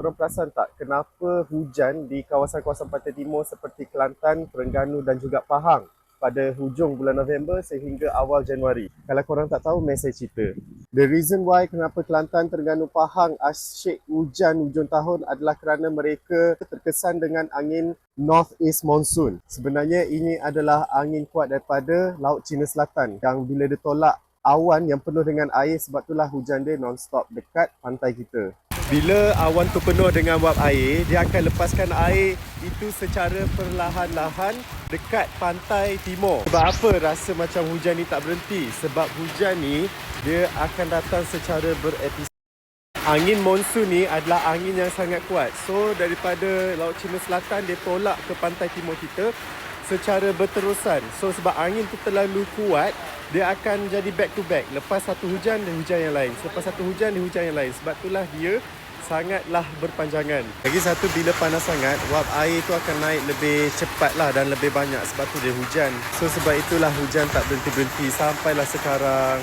Korang perasan tak kenapa hujan di kawasan-kawasan Pantai Timur seperti Kelantan, Terengganu dan juga Pahang pada hujung bulan November sehingga awal Januari? Kalau korang tak tahu, mari saya cerita. The reason why kenapa Kelantan, Terengganu, Pahang asyik hujan hujung tahun adalah kerana mereka terkesan dengan angin northeast monsoon. Sebenarnya ini adalah angin kuat daripada Laut Cina Selatan yang bila dia tolak awan yang penuh dengan air, sebab itulah hujan dia non-stop dekat pantai kita. Bila awan tu penuh dengan wap air, dia akan lepaskan air itu secara perlahan-lahan dekat pantai timur. Sebab apa rasa macam hujan ni tak berhenti? Sebab hujan ni dia akan datang secara berepisod. Angin monsun ni adalah angin yang sangat kuat. So daripada Laut Cina Selatan dia tolak ke pantai timur kita secara berterusan. So sebab angin tu terlalu kuat, dia akan jadi back to back. Lepas satu hujan, dia hujan yang lain. Lepas satu hujan, dia hujan yang lain. Sebab itulah dia sangatlah berpanjangan. Lagi satu, bila panas sangat, wap air tu akan naik lebih cepat lah dan lebih banyak. Sebab tu dia hujan. So sebab itulah hujan tak berhenti-berhenti sampailah sekarang.